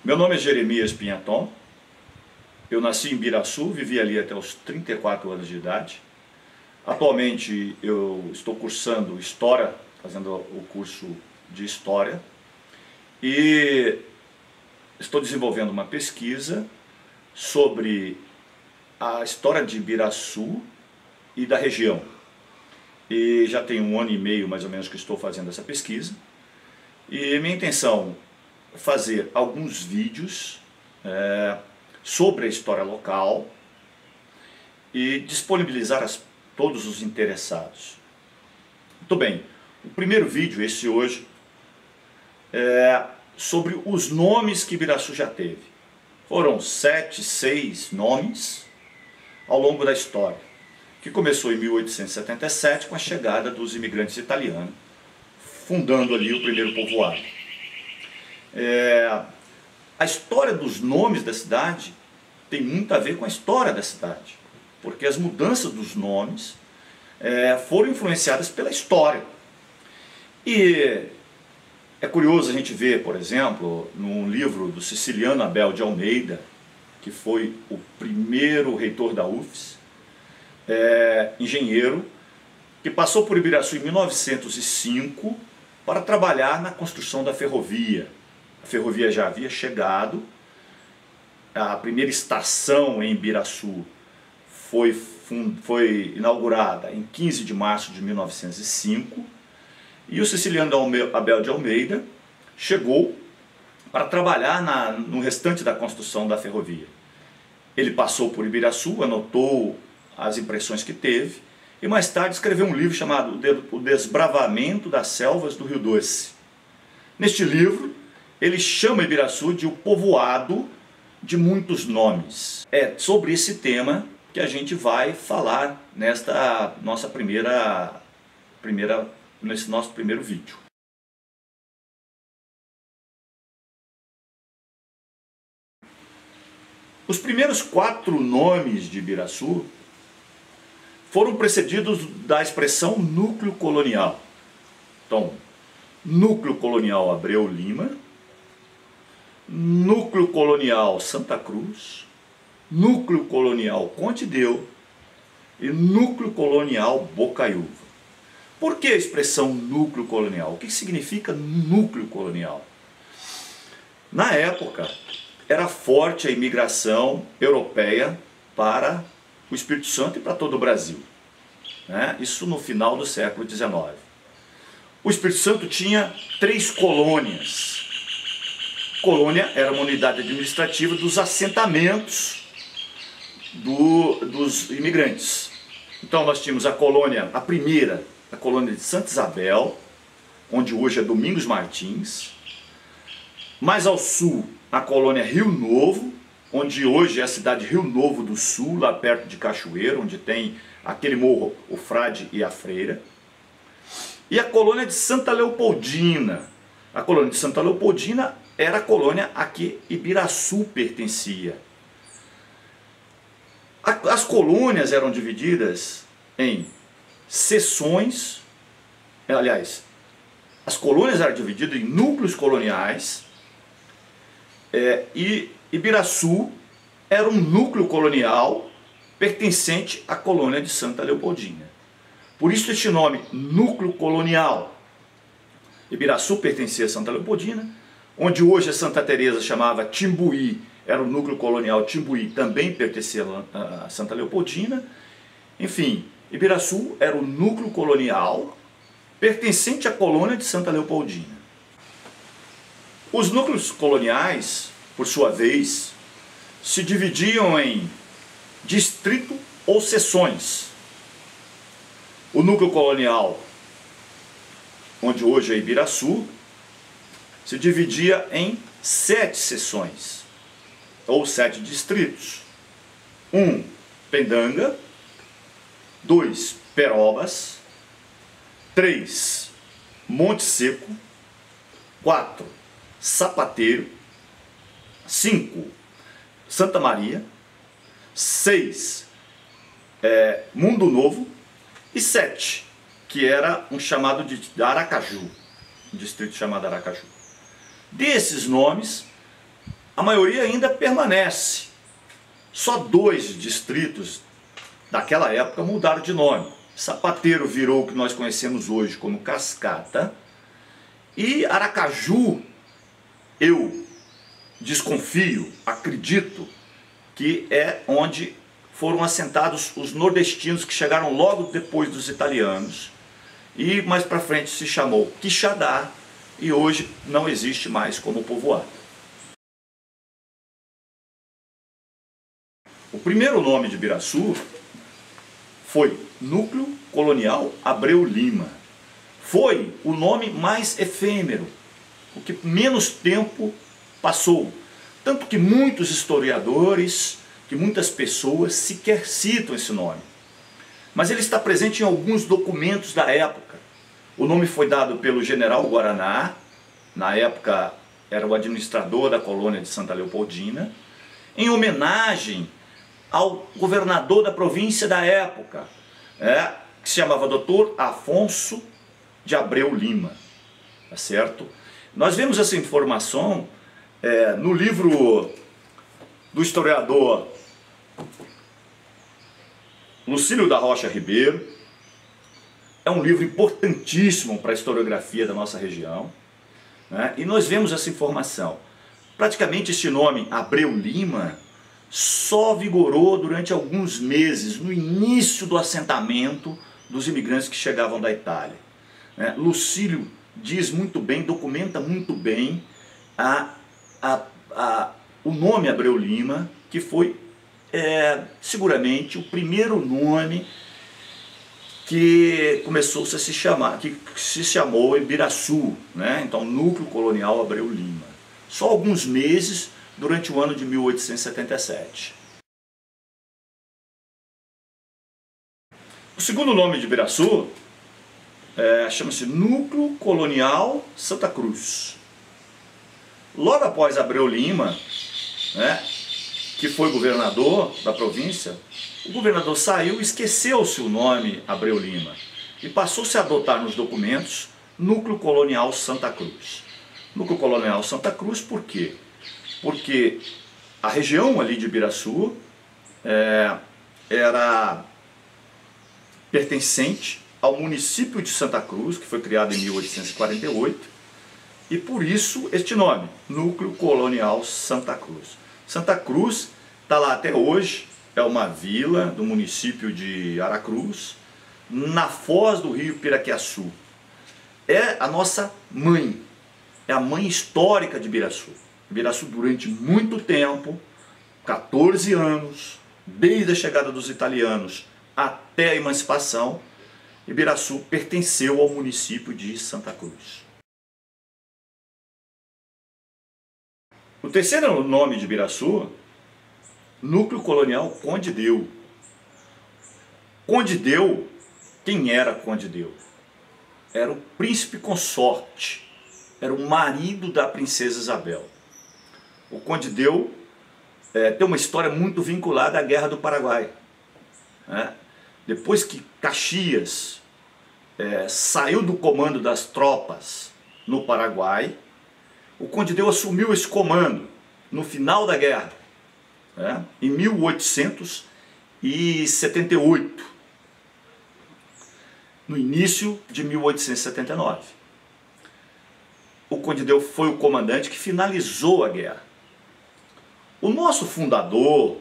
Meu nome é Jeremias Pinhaton, eu nasci em Ibiraçu, vivi ali até os 34 anos de idade. Atualmente eu estou cursando História, fazendo o curso de História, e estou desenvolvendo uma pesquisa sobre a história de Ibiraçu e da região. E já tem 1 ano e meio mais ou menos que estou fazendo essa pesquisa. E minha intenção é fazer alguns vídeos sobre a história local e disponibilizar a todos os interessados. Muito bem, o primeiro vídeo, esse hoje, é sobre os nomes que Ibiraçu já teve. Foram 7, 6 nomes ao longo da história, que começou em 1877 com a chegada dos imigrantes italianos, fundando ali o primeiro povoado. A história dos nomes da cidade tem muito a ver com a história da cidade, porque as mudanças dos nomes foram influenciadas pela história. E é curioso a gente ver, por exemplo, num livro do Siciliano Abel de Almeida, que foi o primeiro reitor da UFES, engenheiro, que passou por Ibiraçu em 1905 para trabalhar na construção da ferrovia. A ferrovia já havia chegado, a primeira estação em Ibiraçu foi inaugurada em 15 de março de 1905, e o Siciliano Abel de Almeida chegou para trabalhar no restante da construção da ferrovia. Ele passou por Ibiraçu, anotou as impressões que teve, e mais tarde escreveu um livro chamado O Desbravamento das Selvas do Rio Doce. Neste livro, ele chama Ibiraçu de o povoado de muitos nomes. É sobre esse tema que a gente vai falar nesse nosso primeiro vídeo. Os primeiros 4 nomes de Ibiraçu foram precedidos da expressão núcleo colonial. Então, núcleo colonial Abreu Lima, núcleo colonial Santa Cruz, núcleo colonial Contideu e núcleo colonial Bocaiúva. Por que a expressão núcleo colonial? O que significa núcleo colonial? Na época, era forte a imigração europeia para o Espírito Santo e para todo o Brasil. Isso no final do século XIX. O Espírito Santo tinha 3 colônias. Colônia era uma unidade administrativa dos assentamentos dos imigrantes. Então nós tínhamos a primeira, a colônia de Santa Isabel, onde hoje é Domingos Martins. Mais ao sul, a colônia Rio Novo, onde hoje é a cidade de Rio Novo do Sul, lá perto de Cachoeiro, onde tem aquele morro, o Frade e a Freira. E a colônia de Santa Leopoldina. A colônia de Santa Leopoldina era a colônia a que Ibiraçu pertencia. As colônias eram divididas em seções, aliás, as colônias eram divididas em núcleos coloniais, e Ibiraçu era um núcleo colonial pertencente à colônia de Santa Leopoldina. Por isso este nome, núcleo colonial. Ibiraçu pertencia a Santa Leopoldina, onde hoje a Santa Teresa chamava Timbuí, era o núcleo colonial Timbuí, também pertencia a Santa Leopoldina. Enfim, Ibiraçu era o núcleo colonial pertencente à colônia de Santa Leopoldina. Os núcleos coloniais, por sua vez, se dividiam em distrito ou seções. O núcleo colonial, onde hoje é Ibiraçu, se dividia em 7 seções, ou 7 distritos. 1, Pendanga. 2, Perobas. 3, Monte Seco. 4, Sapateiro. 5, Santa Maria. 6, Mundo Novo. E 7, que era um chamado de Aracaju, um distrito chamado Aracaju. Desses nomes, a maioria ainda permanece. Só 2 distritos daquela época mudaram de nome. Sapateiro virou o que nós conhecemos hoje como Cascata, e Aracaju, eu desconfio, acredito, que é onde foram assentados os nordestinos que chegaram logo depois dos italianos, e mais para frente se chamou Quixadá, e hoje não existe mais como povoado. O primeiro nome de Ibiraçu foi Núcleo Colonial Abreu Lima. Foi o nome mais efêmero, o que menos tempo passou. Tanto que muitos historiadores, que muitas pessoas sequer citam esse nome. Mas ele está presente em alguns documentos da época. O nome foi dado pelo general Guaraná, na época era o administrador da colônia de Santa Leopoldina, em homenagem ao governador da província da época, que se chamava Dr. Afonso de Abreu Lima, tá certo? Nós vemos essa informação no livro do historiador Lucílio da Rocha Ribeiro. É um livro importantíssimo para a historiografia da nossa região, né? E nós vemos essa informação. Praticamente este nome, Abreu Lima, só vigorou durante alguns meses, no início do assentamento dos imigrantes que chegavam da Itália. Lucílio diz muito bem, documenta muito bem o nome Abreu Lima, que foi seguramente o primeiro nome que começou a se chamar, que se chamou Ibiraçu, né? Então, Núcleo Colonial Abreu Lima. Só alguns meses durante o ano de 1877. O segundo nome de Ibiraçu chama-se Núcleo Colonial Santa Cruz. Logo após Abreu Lima, que foi governador da província, o governador saiu e esqueceu-se o nome Abreu Lima e passou-se a adotar nos documentos Núcleo Colonial Santa Cruz. Núcleo Colonial Santa Cruz por quê? Porque a região ali de Ibiraçu era pertencente ao município de Santa Cruz, que foi criado em 1848, e por isso este nome, Núcleo Colonial Santa Cruz. Santa Cruz está lá até hoje, é uma vila do município de Aracruz, na foz do rio Piraquiaçu. É a nossa mãe, é a mãe histórica de Ibiraçu. Ibiraçu durante muito tempo, 14 anos, desde a chegada dos italianos até a emancipação, Ibiraçu pertenceu ao município de Santa Cruz. O terceiro nome de Ibiraçu, Núcleo Colonial Conde Deu. Conde Deu, quem era Conde Deu? Era o príncipe consorte, era o marido da princesa Isabel. O Conde Deu tem uma história muito vinculada à Guerra do Paraguai. Depois que Caxias saiu do comando das tropas no Paraguai, o Conde Deu assumiu esse comando no final da guerra, em 1878, no início de 1879. O Conde Deu foi o comandante que finalizou a guerra. O nosso fundador,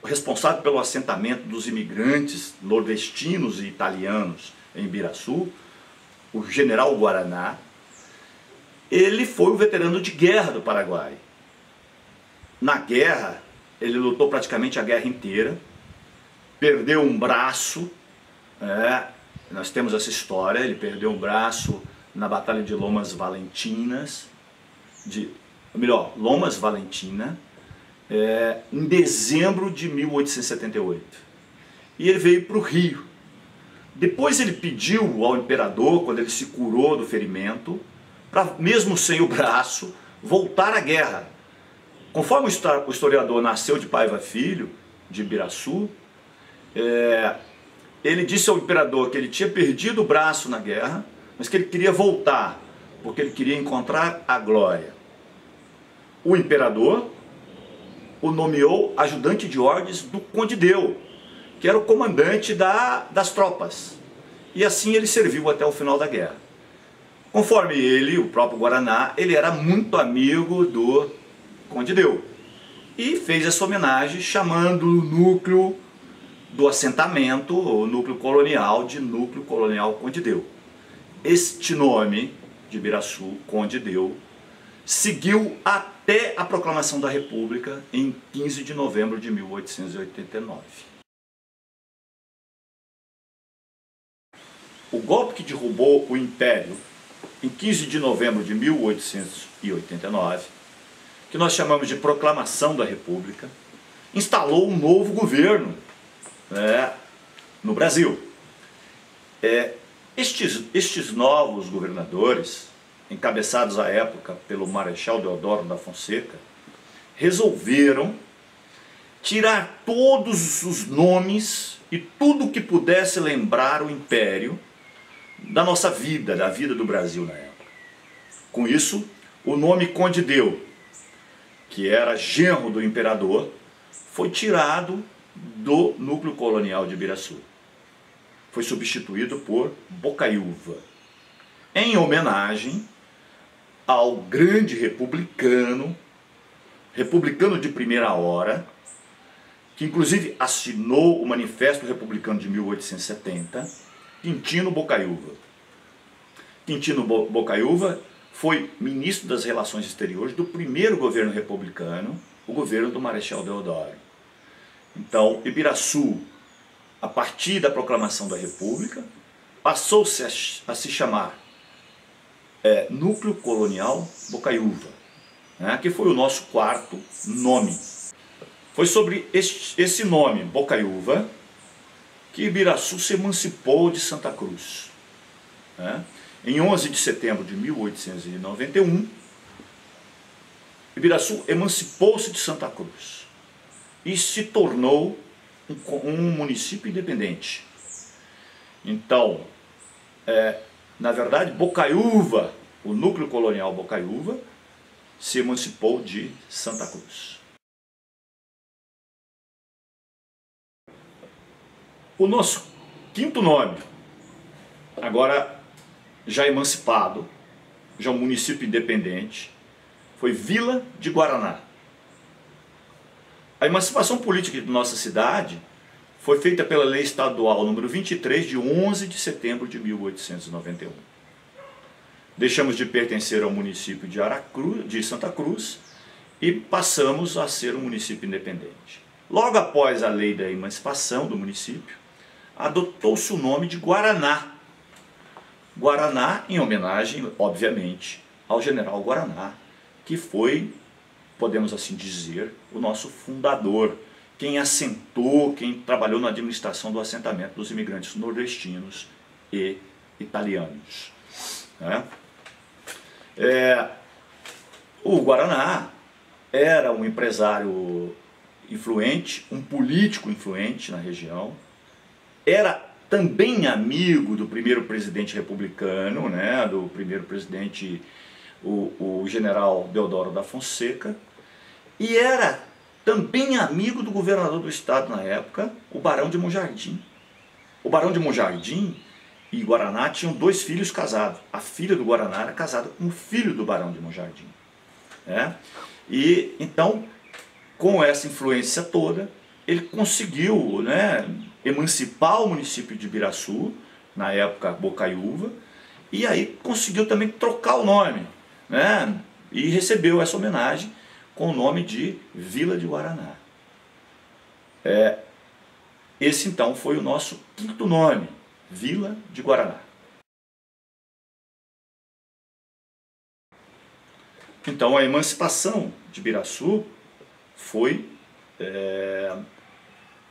o responsável pelo assentamento dos imigrantes nordestinos e italianos em Ibiraçu, o general Guaraná, ele foi o veterano de guerra do Paraguai. Na guerra, ele lutou praticamente a guerra inteira, perdeu um braço, nós temos essa história, ele perdeu um braço na Batalha de Lomas Valentinas, Lomas Valentina, em dezembro de 1878. E ele veio para o Rio. Depois ele pediu ao imperador, quando ele se curou do ferimento, para, mesmo sem o braço, voltar à guerra. Conforme o historiador Nasceu de Paiva Filho, de Ibiraçu, ele disse ao imperador que ele tinha perdido o braço na guerra, mas que ele queria voltar, porque ele queria encontrar a glória. o imperador o nomeou ajudante de ordens do Conde Deu, que era o comandante das tropas. E assim ele serviu até o final da guerra. Conforme ele, o próprio Guaraná, ele era muito amigo do Conde Deu. E fez essa homenagem chamando o núcleo do assentamento, o núcleo colonial, de Núcleo Colonial Conde Deu. Este nome de Ibiraçu, Conde Deu, seguiu até a proclamação da República em 15 de novembro de 1889. O golpe que derrubou o Império em 15 de novembro de 1889, que nós chamamos de Proclamação da República, instalou um novo governo no Brasil. Estes novos governadores, encabeçados à época pelo Marechal Deodoro da Fonseca, resolveram tirar todos os nomes e tudo que pudesse lembrar o Império da nossa vida, da vida do Brasil na época. Com isso, o nome Conde Deu, que era genro do imperador, foi tirado do núcleo colonial de Ibiraçu. Foi substituído por Bocaiúva, em homenagem ao grande republicano de primeira hora, que inclusive assinou o Manifesto Republicano de 1870, Quintino Bocaiúva. Quintino Bocaiúva foi ministro das Relações Exteriores do primeiro governo republicano, o governo do Marechal Deodoro. Então, Ibiraçu, a partir da proclamação da República, passou-se a se chamar Núcleo Colonial Bocaiúva, que foi o nosso quarto nome. Foi sobre esse nome, Bocaiúva, que Ibiraçu se emancipou de Santa Cruz. Em 11 de setembro de 1891, Ibiraçu emancipou-se de Santa Cruz e se tornou um município independente. Então, na verdade, Bocaiúva, o núcleo colonial Bocaiúva, se emancipou de Santa Cruz. O nosso quinto nome, agora já emancipado, já um município independente, foi Vila de Guaraná. A emancipação política de nossa cidade foi feita pela Lei Estadual número 23, de 11 de setembro de 1891. Deixamos de pertencer ao município de Santa Cruz e passamos a ser um município independente. Logo após a lei da emancipação do município, adotou-se o nome de Guaraná. Guaraná em homenagem, obviamente, ao general Guaraná, que foi, podemos assim dizer, o nosso fundador, quem assentou, quem trabalhou na administração do assentamento dos imigrantes nordestinos e italianos. O Guaraná era um empresário influente, um político influente na região, era também amigo do primeiro presidente republicano, do primeiro presidente, o general Deodoro da Fonseca, e era também amigo do governador do estado na época, o Barão de Monjardim. O Barão de Monjardim e Guaraná tinham 2 filhos casados. A filha do Guaraná era casada com o filho do Barão de Monjardim. E então, com essa influência toda, ele conseguiu emancipar o município de Ibiraçu, na época Bocaiúva, e aí conseguiu também trocar o nome, e recebeu essa homenagem com o nome de Vila de Guaraná. Esse então foi o nosso quinto nome, Vila de Guaraná. Então a emancipação de Ibiraçu foi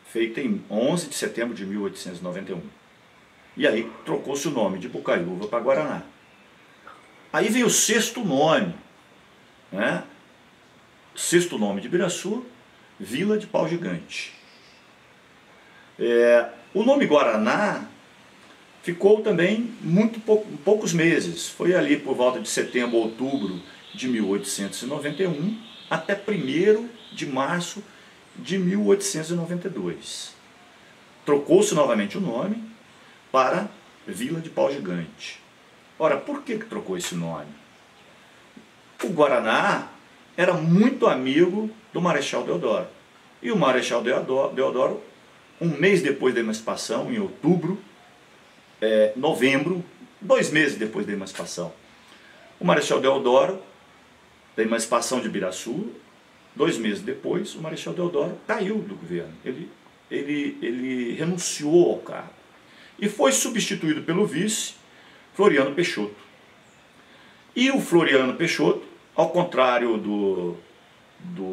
feita em 11 de setembro de 1891. E aí trocou-se o nome de Bocaiúva para Guaraná. Aí veio o sexto nome, sexto nome de Ibiraçu, Vila de Pau Gigante. O nome Guaraná ficou também poucos meses. Foi ali por volta de setembro, outubro de 1891 até 1º de março de 1892. Trocou-se novamente o nome para Vila de Pau Gigante. Ora, por que trocou esse nome? O Guaraná era muito amigo do Marechal Deodoro. E o Marechal Deodoro, um mês depois da emancipação, em outubro, novembro, 2 meses depois da emancipação, o Marechal Deodoro, da emancipação de Ibiraçu, 2 meses depois, o Marechal Deodoro caiu do governo. Ele renunciou ao cargo e foi substituído pelo vice, Floriano Peixoto. E o Floriano Peixoto, ao contrário do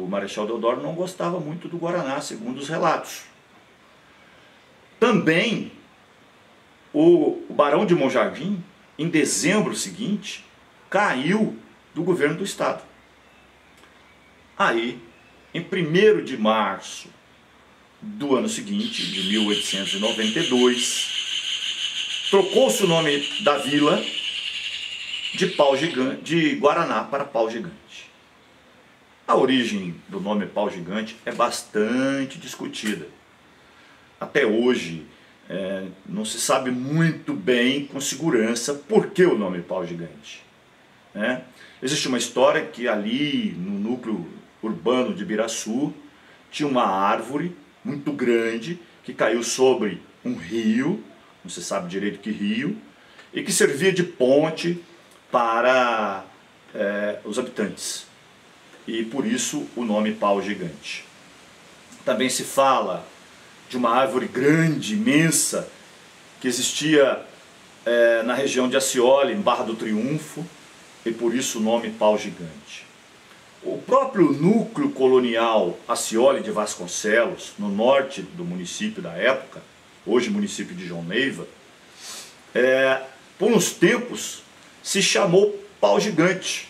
Marechal Deodoro, não gostava muito do Guaraná, segundo os relatos. Também o Barão de Monjardim, em dezembro seguinte, caiu do governo do estado. Aí, em 1º de março do ano seguinte, de 1892, trocou-se o nome da vila de Guaraná para Pau Gigante. A origem do nome Pau Gigante é bastante discutida. Até hoje, não se sabe muito bem com segurança por que o nome Pau Gigante. Existe uma história que ali no núcleo urbano de Ibiraçu tinha uma árvore muito grande que caiu sobre um rio, não se sabe direito que rio, e que servia de ponte para os habitantes. E por isso o nome Pau Gigante. Também se fala de uma árvore grande, imensa, que existia na região de Acioli, em Barra do Triunfo, e por isso o nome Pau Gigante. O próprio núcleo colonial Acioli de Vasconcelos, no norte do município da época, hoje município de João Neiva, por uns tempos se chamou Pau Gigante.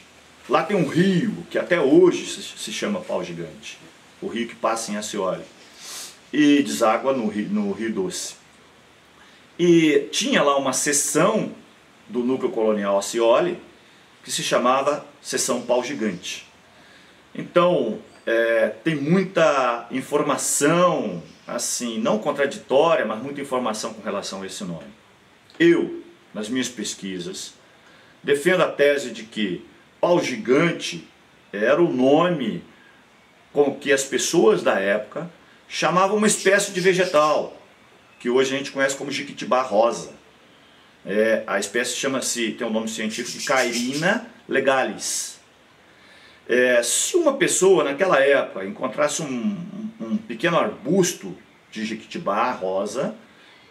Lá tem um rio que até hoje se chama Pau Gigante, o rio que passa em Acioli, e deságua no Rio Doce. E tinha lá uma seção do núcleo colonial Acioli que se chamava Seção Pau Gigante. Então, tem muita informação, assim, não contraditória, mas muita informação com relação a esse nome. Eu, nas minhas pesquisas, defendo a tese de que Pau Gigante era o nome com que as pessoas da época chamavam uma espécie de vegetal, que hoje a gente conhece como Jequitibá rosa. A espécie tem um nome científico de Cairina legalis. Se uma pessoa naquela época encontrasse um pequeno arbusto de Jequitibá rosa,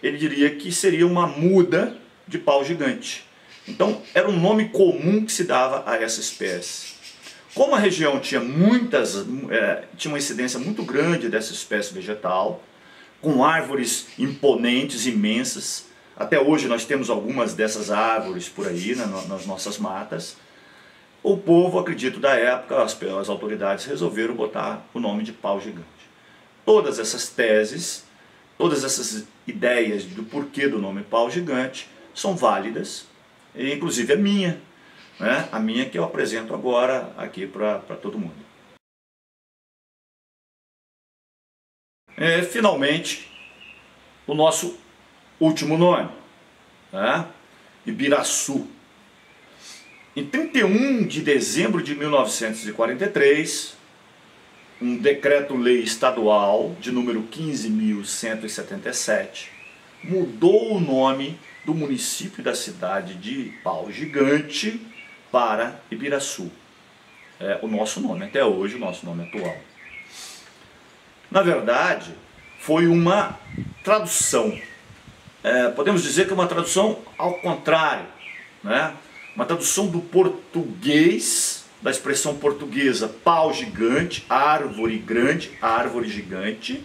ele diria que seria uma muda de pau gigante. Então era um nome comum que se dava a essa espécie. Como a região tinha tinha uma incidência muito grande dessa espécie vegetal, com árvores imponentes, imensas, até hoje nós temos algumas dessas árvores por aí, nas nossas matas, o povo, acredito, da época, as autoridades resolveram botar o nome de Pau Gigante. Todas essas teses, todas essas ideias do porquê do nome Pau Gigante são válidas, e inclusive a minha, né? A minha que eu apresento agora aqui para todo mundo. Finalmente, o nosso último nome, né? Ibiraçu. Em 31 de dezembro de 1943, um decreto-lei estadual de número 15.177 mudou o nome do município da cidade de Pau Gigante para Ibiraçu. O nosso nome até hoje, o nosso nome atual. Na verdade, foi uma tradução. Podemos dizer que é uma tradução ao contrário, né? Uma tradução do português, da expressão portuguesa pau gigante, árvore grande, árvore gigante,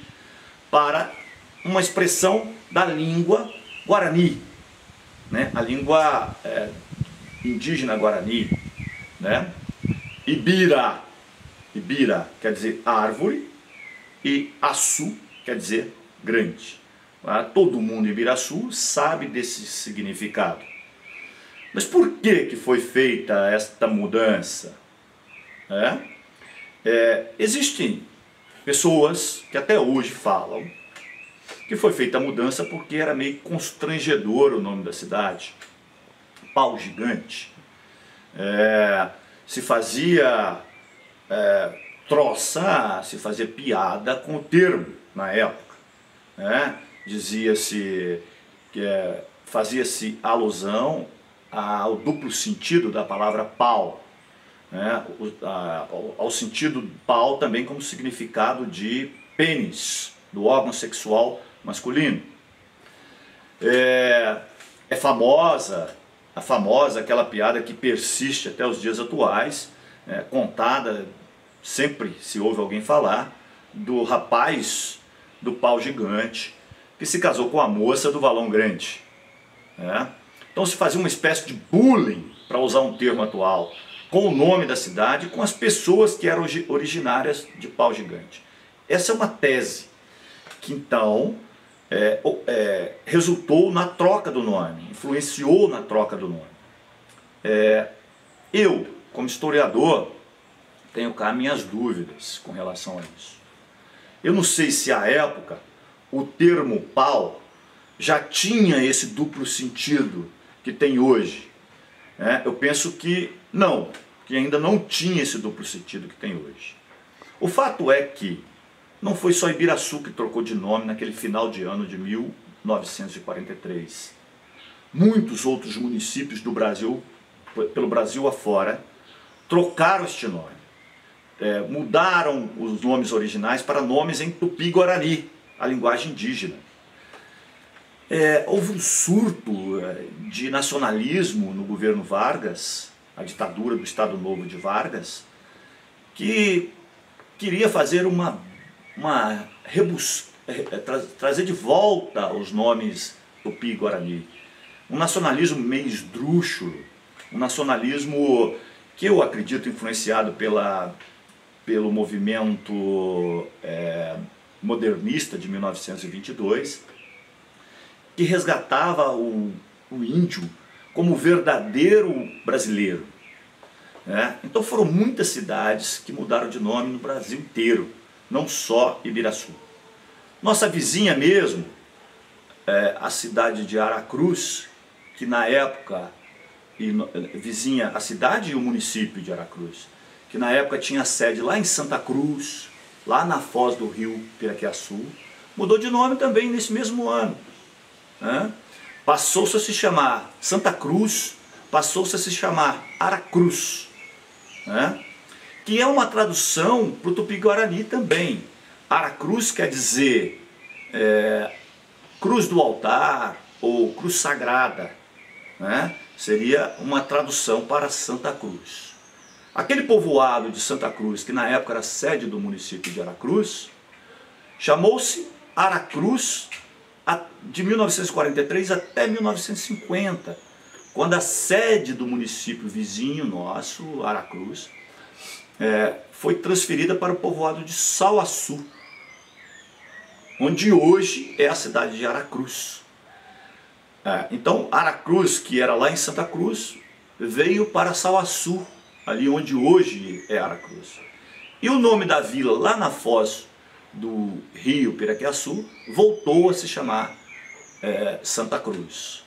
para uma expressão da língua guarani, né? A língua indígena guarani, né? Ibira quer dizer árvore e açu quer dizer grande. Todo mundo em Ibiraçu sabe desse significado. Mas por que foi feita esta mudança? Existem pessoas que até hoje falam que foi feita a mudança porque era meio constrangedor o nome da cidade. Pau Gigante. Se fazia troçar, se fazia piada com o termo na época. Dizia-se que fazia-se alusão ao duplo sentido da palavra pau, ao sentido pau também como significado de pênis, do órgão sexual masculino. É famosa aquela piada que persiste até os dias atuais, contada, sempre se ouve alguém falar, do rapaz do pau gigante que se casou com a moça do valão grande. Então se fazia uma espécie de bullying, para usar um termo atual, com o nome da cidade, com as pessoas que eram originárias de Pau Gigante. Essa é uma tese que então resultou na troca do nome, influenciou na troca do nome. Eu, como historiador, tenho cá minhas dúvidas com relação a isso. Eu não sei se à época o termo pau já tinha esse duplo sentido que tem hoje. Eu penso que não, que ainda não tinha esse duplo sentido que tem hoje. O fato é que não foi só Ibiraçu que trocou de nome naquele final de ano de 1943. Muitos outros municípios do Brasil, pelo Brasil afora, trocaram este nome. Mudaram os nomes originais para nomes em Tupi-Guarani, a linguagem indígena. Houve um surto de nacionalismo no governo Vargas, a ditadura do Estado Novo de Vargas, que queria fazer trazer de volta os nomes Tupi-Guarani. Um nacionalismo meio esdrúxulo, um nacionalismo que eu acredito influenciado pelo movimento modernista de 1922, que resgatava o índio como verdadeiro brasileiro. Então foram muitas cidades que mudaram de nome no Brasil inteiro, não só Ibiraçu. Nossa vizinha mesmo, a cidade de Aracruz, que na época, vizinha a cidade e o município de Aracruz, que na época tinha sede lá em Santa Cruz, lá na foz do rio Piraquiaçu, mudou de nome também nesse mesmo ano. Passou-se a se chamar Santa Cruz, passou-se a se chamar Aracruz, que é uma tradução para o Tupi-Guarani também. Aracruz quer dizer cruz do altar ou cruz sagrada, seria uma tradução para Santa Cruz. Aquele povoado de Santa Cruz, que na época era sede do município de Aracruz, chamou-se Aracruz de 1943 até 1950, quando a sede do município vizinho nosso, Aracruz, foi transferida para o povoado de Sauaçu, onde hoje é a cidade de Aracruz. Então Aracruz, que era lá em Santa Cruz, veio para Sauaçu, ali onde hoje é Aracruz. E o nome da vila lá na foz do rio Piraquiaçu voltou a se chamar Santa Cruz.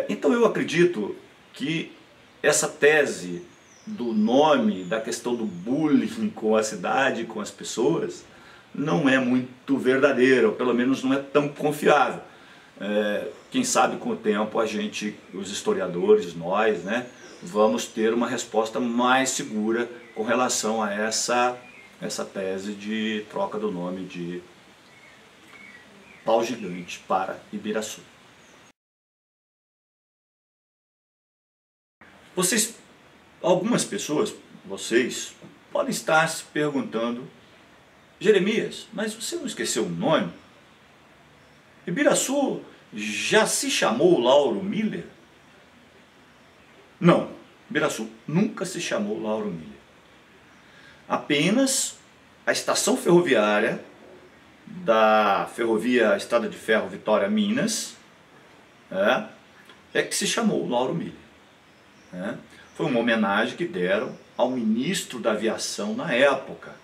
Então eu acredito que essa tese do nome, da questão do bullying com a cidade, com as pessoas, não é muito verdadeira, ou pelo menos não é tão confiável. Quem sabe com o tempo os historiadores, nós, vamos ter uma resposta mais segura com relação a essa tese de troca do nome de Pau Gigante para Ibiraçu. Algumas pessoas, vocês, podem estar se perguntando: Jeremias, mas você não esqueceu o nome? Ibiraçu já se chamou Lauro Miller? Não, Ibiraçu nunca se chamou Lauro Miller. Apenas a estação ferroviária da Ferrovia Estrada de Ferro Vitória Minas que se chamou Lauro Miller. Foi uma homenagem que deram ao ministro da Aviação na época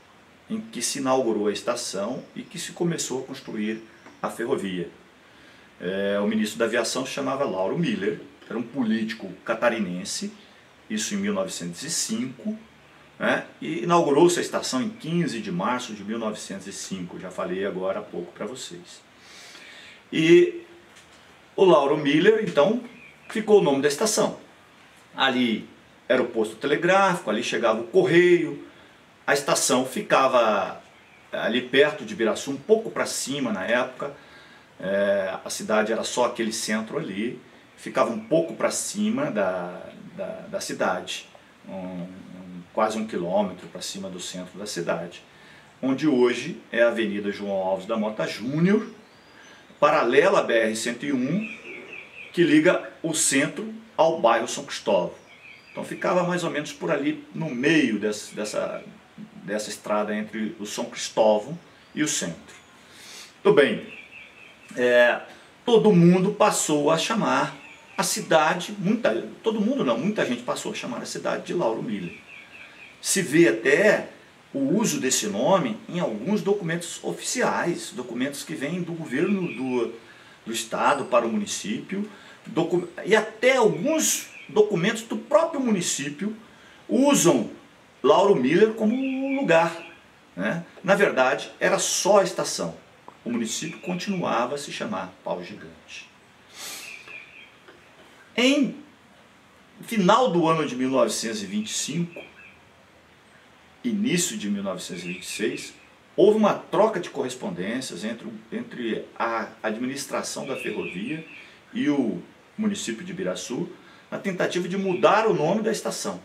em que se inaugurou a estação e que se começou a construir a ferrovia. O ministro da Aviação se chamava Lauro Miller, era um político catarinense, isso em 1905, né? E inaugurou-se a estação em 15 de março de 1905, já falei agora há pouco para vocês. E o Lauro Miller, então, ficou o nome da estação. Ali era o posto telegráfico, ali chegava o correio, a estação ficava ali perto de Ibiraçu, um pouco para cima na época, a cidade era só aquele centro ali, ficava um pouco para cima da cidade, quase 1 quilômetro para cima do centro da cidade, onde hoje é a Avenida João Alves da Mota Júnior, paralela à BR-101, que liga o centro ao bairro São Cristóvão. Então ficava mais ou menos por ali no meio dessa estrada entre o São Cristóvão e o centro. Tudo bem, todo mundo passou a chamar a cidade, muita gente passou a chamar a cidade de Lauro Miller. Se vê até o uso desse nome em alguns documentos oficiais, documentos que vêm do governo do estado para o município, e até alguns documentos do próprio município usam Lauro Miller como lugar, né? Na verdade, era só a estação. O município continuava a se chamar Pau Gigante. Em final do ano de 1925, início de 1926, houve uma troca de correspondências entre a administração da ferrovia e o município de Ibiraçu, na tentativa de mudar o nome da estação.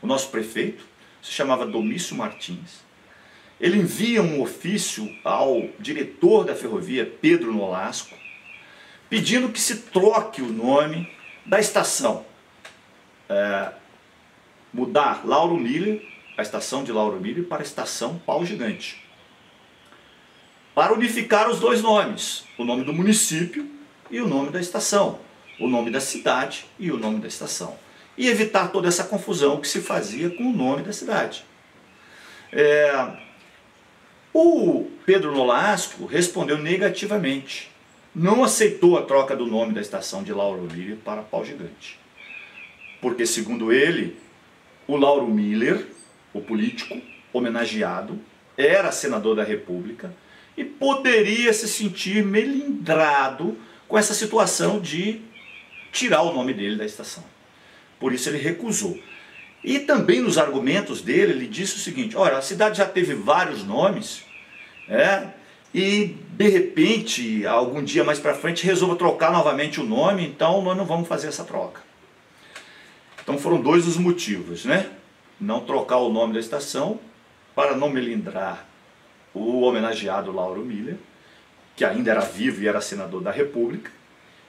O nosso prefeito se chamava Domício Martins. Ele envia um ofício ao diretor da ferrovia, Pedro Nolasco, pedindo que se troque o nome da estação. Mudar Lauro Miller, a estação de Lauro Miller, para a estação Pau Gigante. Para unificar os dois nomes, o nome do município e o nome da estação, o nome da cidade e o nome da estação. E evitar toda essa confusão que se fazia com o nome da cidade. O Pedro Nolasco respondeu negativamente. Não aceitou a troca do nome da estação de Lauro Miller para Pau Gigante. Porque, segundo ele, o Lauro Miller, o político homenageado, era senador da República e poderia se sentir melindrado com essa situação de tirar o nome dele da estação. Por isso ele recusou. E também nos argumentos dele, ele disse o seguinte: olha, a cidade já teve vários nomes, e de repente, algum dia mais para frente, resolva trocar novamente o nome, então nós não vamos fazer essa troca. Então foram dois os motivos, né? Não trocar o nome da estação, para não melindrar o homenageado Lauro Miller, que ainda era vivo e era senador da República,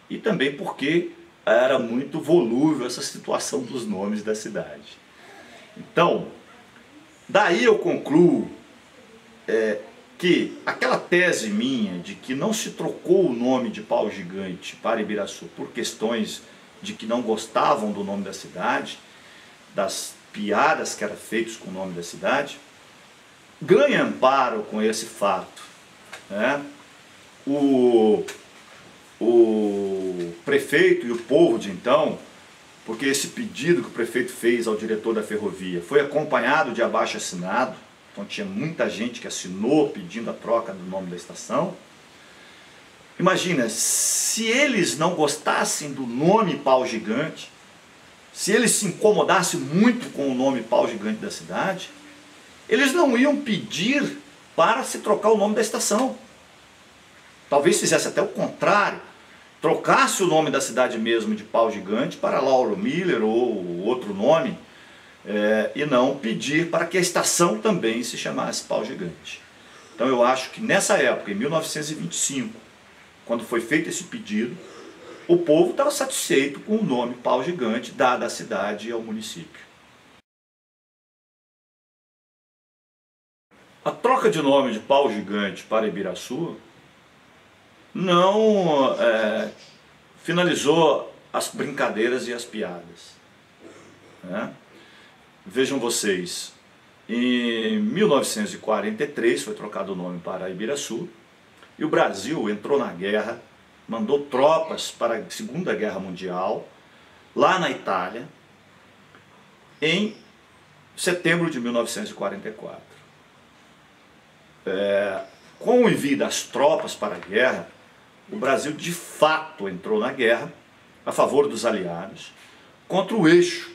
e também porque era muito volúvel essa situação dos nomes da cidade. Então, daí eu concluo que aquela tese minha de que não se trocou o nome de Pau Gigante para Ibiraçu por questões de que não gostavam do nome da cidade, das piadas que eram feitas com o nome da cidade, ganha amparo com esse fato, né? O prefeito e o povo de então, porque esse pedido que o prefeito fez ao diretor da ferrovia foi acompanhado de abaixo-assinado, então tinha muita gente que assinou pedindo a troca do nome da estação. Imagina, se eles não gostassem do nome Pau Gigante, se eles se incomodassem muito com o nome Pau Gigante da cidade, eles não iam pedir para se trocar o nome da estação. Talvez fizesse até o contrário, trocasse o nome da cidade mesmo de Pau Gigante para Lauro Miller ou outro nome, e não pedir para que a estação também se chamasse Pau Gigante. Então eu acho que nessa época, em 1925, quando foi feito esse pedido, o povo estava satisfeito com o nome Pau Gigante dado à cidade e ao município. A troca de nome de Pau Gigante para Ibiraçu não finalizou as brincadeiras e as piadas, né? vejam vocês, em 1943 foi trocado o nome para Ibiraçu, e o Brasil entrou na guerra, mandou tropas para a Segunda Guerra Mundial, lá na Itália, em setembro de 1944. Com o envio das tropas para a guerra, o Brasil de fato entrou na guerra a favor dos aliados, contra o eixo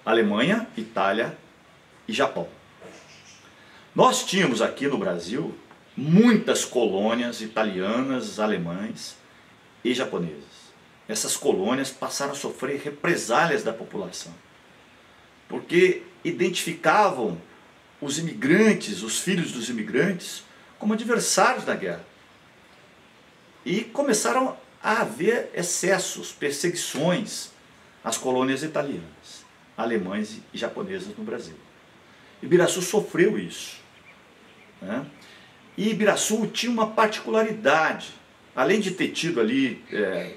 Alemanha, Itália e Japão. Nós tínhamos aqui no Brasil muitas colônias italianas, alemãs e japonesas. Essas colônias passaram a sofrer represálias da população, porque identificavam os imigrantes, os filhos dos imigrantes, como adversários da guerra. E começaram a haver excessos, perseguições às colônias italianas, alemãs e japonesas no Brasil. Ibiraçu sofreu isso, né? E Ibiraçu tinha uma particularidade, além de ter tido ali,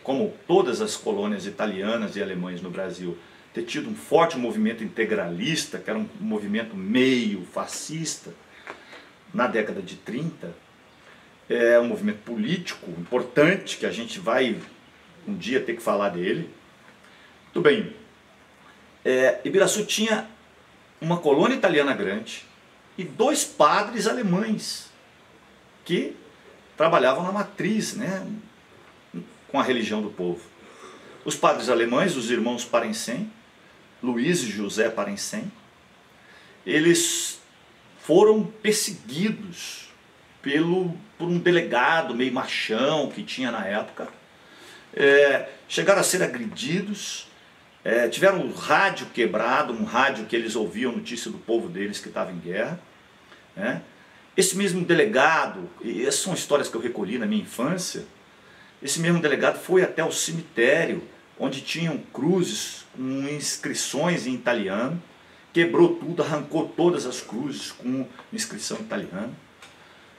como todas as colônias italianas e alemãs no Brasil, ter tido um forte movimento integralista, que era um movimento meio fascista, na década de 30, é um movimento político importante, que a gente vai um dia ter que falar dele. Muito bem, Ibiraçu tinha uma colônia italiana grande e 2 padres alemães que trabalhavam na matriz, né, com a religião do povo. Os padres alemães, os irmãos Parensen, Luiz e José Parensen, eles foram perseguidos por um delegado meio machão que tinha na época, chegaram a ser agredidos, tiveram um rádio quebrado, um rádio que eles ouviam notícia do povo deles que estava em guerra, né? Esse mesmo delegado, e essas são histórias que eu recolhi na minha infância, esse mesmo delegado foi até o cemitério, onde tinham cruzes com inscrições em italiano, quebrou tudo, arrancou todas as cruzes com inscrição italiana.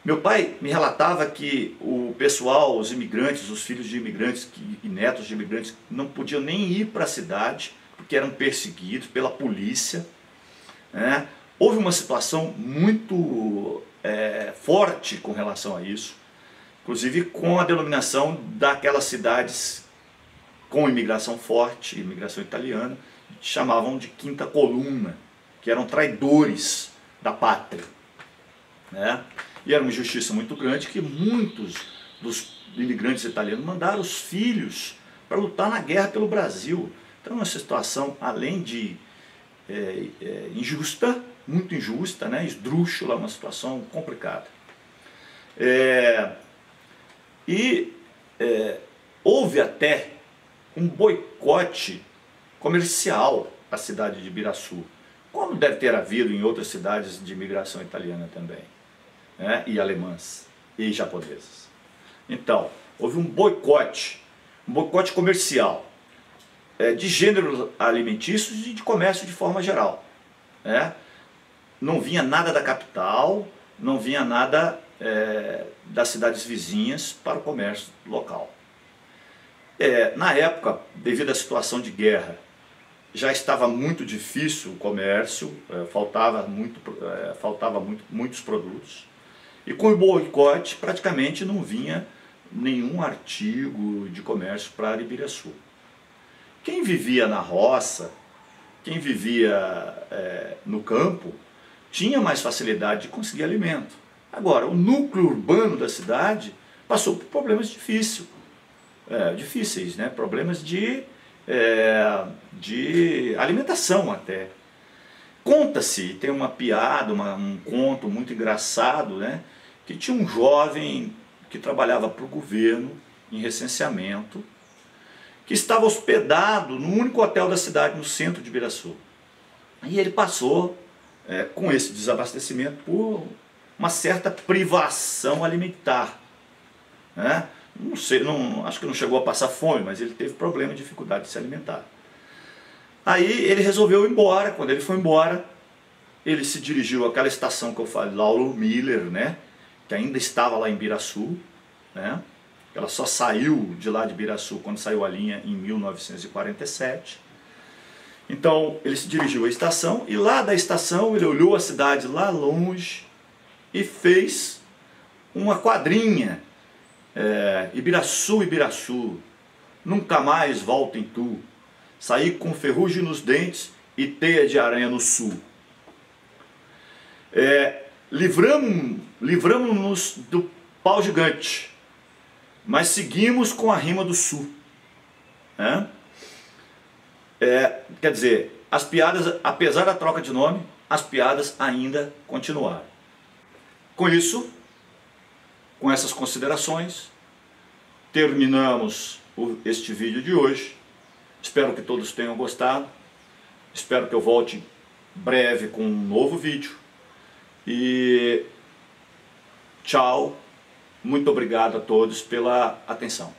Meu pai me relatava que o pessoal, os imigrantes, os filhos de imigrantes e netos de imigrantes, não podiam nem ir para a cidade, porque eram perseguidos pela polícia, né? Houve uma situação muito forte com relação a isso, inclusive com a denominação daquelas cidades com imigração forte, imigração italiana, chamavam de Quinta Coluna, que eram traidores da pátria, né? E era uma injustiça muito grande que muitos dos imigrantes italianos mandaram os filhos para lutar na guerra pelo Brasil. Então é uma situação, além de injusta, muito injusta, né? Esdrúxula, uma situação complicada. Houve até um boicote comercial à cidade de Ibiraçu, como deve ter havido em outras cidades de imigração italiana também, né? E alemãs e japonesas. Então, houve um boicote comercial, de gêneros alimentícios e de comércio de forma geral, né? Não vinha nada da capital, não vinha nada das cidades vizinhas para o comércio local. Na época, devido à situação de guerra, já estava muito difícil o comércio, faltava muitos produtos, e com o boicote praticamente não vinha nenhum artigo de comércio para Ibiraçu. Quem vivia na roça, quem vivia no campo, tinha mais facilidade de conseguir alimento. Agora, o núcleo urbano da cidade passou por problemas difíceis, né? Problemas de alimentação até. Conta-se, tem uma piada, um conto muito engraçado, né? Que tinha um jovem que trabalhava para o governo em recenseamento, que estava hospedado no único hotel da cidade, no centro de Ibiraçu. E ele passou, com esse desabastecimento, por uma certa privação alimentar, né? Não sei, acho que não chegou a passar fome, mas ele teve problema e dificuldade de se alimentar. Aí ele resolveu ir embora. Quando ele foi embora, ele se dirigiu àquela estação que eu falei, Lauro Miller, né? Que ainda estava lá em Ibiraçu, né? Ela só saiu de lá de Ibiraçu quando saiu a linha em 1947. Então ele se dirigiu à estação e lá da estação ele olhou a cidade lá longe e fez uma quadrinha. Ibiraçu, Ibiraçu, nunca mais volta em tu, saí com ferrugem nos dentes e teia de aranha no sul. Livramos-nos do pau gigante, mas seguimos com a rima do sul. Quer dizer, as piadas, apesar da troca de nome, as piadas ainda continuaram. Com isso, com essas considerações, terminamos este vídeo de hoje. Espero que todos tenham gostado. Espero que eu volte breve com um novo vídeo. E tchau. Muito obrigado a todos pela atenção.